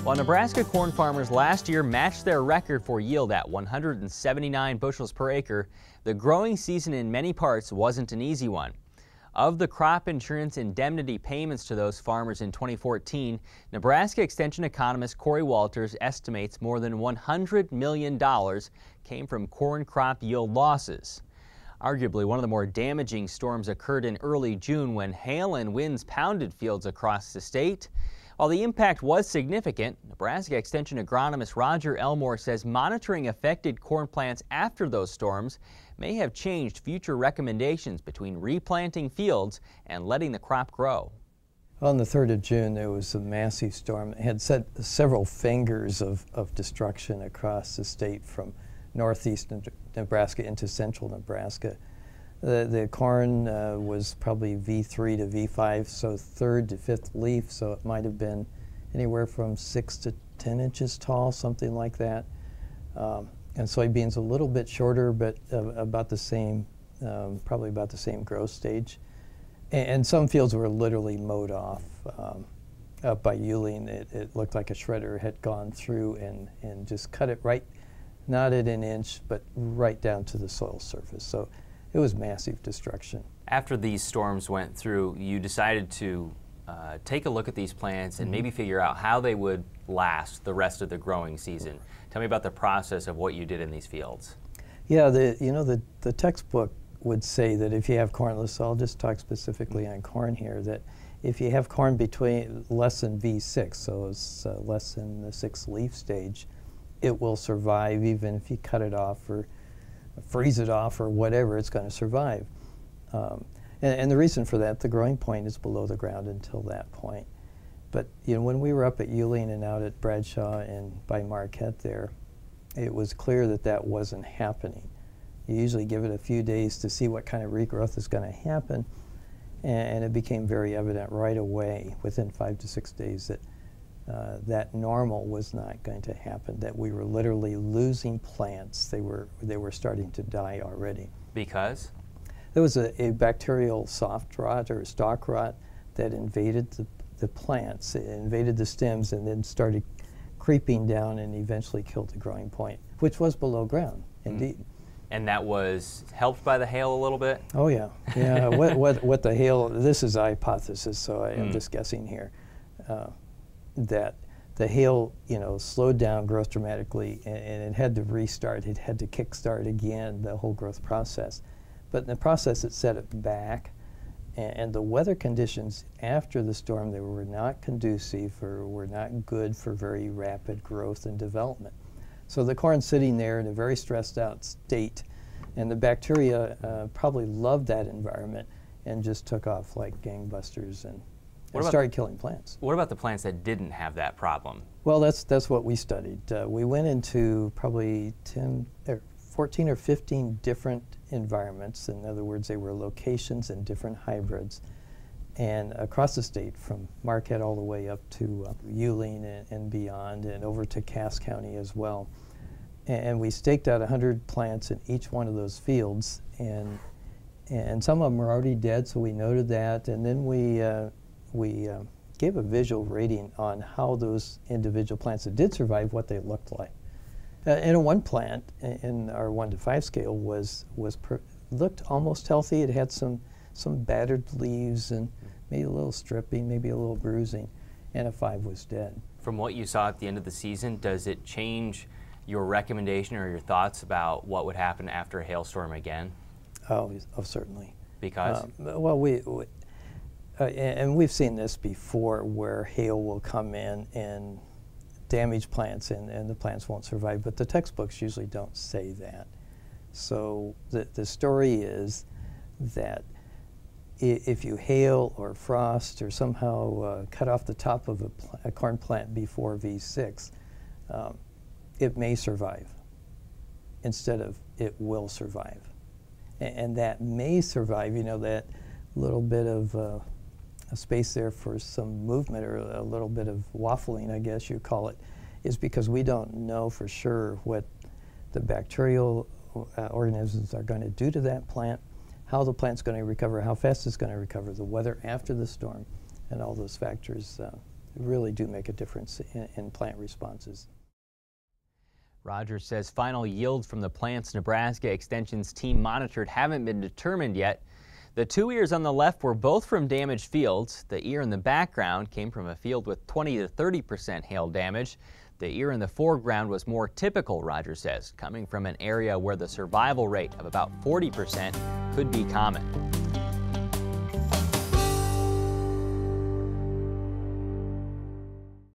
While Nebraska corn farmers last year matched their record for yield at 179 bushels per acre, the growing season in many parts wasn't an easy one. Of the crop insurance indemnity payments to those farmers in 2014, Nebraska Extension economist Corey Walters estimates more than $100 million came from corn crop yield losses. Arguably, one of the more damaging storms occurred in early June when hail and winds pounded fields across the state. While the impact was significant, Nebraska Extension agronomist Roger Elmore says monitoring affected corn plants after those storms may have changed future recommendations between replanting fields and letting the crop grow. On the 3rd of June, there was a massive storm. It had set several fingers of destruction across the state from northeast Nebraska into central Nebraska. The corn was probably V3 to V5, so 3rd to 5th leaf, so it might have been anywhere from 6 to 10 inches tall, something like that. And soybeans a little bit shorter, but about the same, probably about the same growth stage. And some fields were literally mowed off. Up by Yuling, it looked like a shredder had gone through and just cut it right, not at an inch, but right down to the soil surface. So it was massive destruction. After these storms went through, you decided to take a look at these plants and maybe figure out how they would last the rest of the growing season. Tell me about the process of what you did in these fields. Yeah, the textbook would say that if you have corn, so I'll just talk specifically on corn here, that if you have corn between less than V6, so it's less than the 6th leaf stage, it will survive even if you cut it off or freeze it off or whatever, it's going to survive. And the reason for that, the growing point is below the ground until that point. But when we were up at Yuling and out at Bradshaw and by Marquette there, it was clear that that wasn't happening. You usually give it a few days to see what kind of regrowth is going to happen, and it became very evident right away, within 5 to 6 days, that that normal was not going to happen, that we were literally losing plants. They were starting to die already. Because? There was a bacterial soft rot or stalk rot that invaded the plants, it invaded the stems, and then started creeping down and eventually killed the growing point, which was below ground, indeed. And that was helped by the hail a little bit? Oh yeah, yeah. what the hail, this is a hypothesis, so I am just guessing here, that the hail, slowed down growth dramatically, and it had to restart, it had to kickstart again the whole growth process. But in the process, it set it back, and the weather conditions after the storm, they were not conducive or were not good for very rapid growth and development. So the corn's sitting there in a very stressed out state, and the bacteria probably loved that environment and just took off like gangbusters and started killing plants. What about the plants that didn't have that problem? Well, that's what we studied. We went into probably 14 or 15 different environments. In other words, they were locations and different hybrids. And across the state, from Marquette all the way up to Yuling and beyond, and over to Cass County as well. And we staked out 100 plants in each one of those fields, and some of them were already dead, so we noted that. And then we gave a visual rating on how those individual plants that did survive, what they looked like. And one plant in our 1 to 5 scale looked almost healthy. It had some battered leaves and maybe a little stripping, maybe a little bruising, and a 5 was dead. From what you saw at the end of the season, does it change your recommendation or your thoughts about what would happen after a hailstorm again? Oh certainly. Because? Well, and we've seen this before, where hail will come in and damage plants and the plants won't survive, but the textbooks usually don't say that. So the story is that if you hail or frost or somehow cut off the top of a corn plant before V6, it may survive instead of it will survive. And that may survive, that little bit of a space there for some movement or a little bit of waffling, I guess you call it, is because we don't know for sure what the bacterial organisms are going to do to that plant, how the plant's going to recover, how fast it's going to recover, the weather after the storm, and all those factors really do make a difference in plant responses. Rogers says final yields from the plants Nebraska Extension's team monitored haven't been determined yet. The 2 ears on the left were both from damaged fields. The ear in the background came from a field with 20 to 30% hail damage. The ear in the foreground was more typical, Rogers says, coming from an area where the survival rate of about 40% could be common.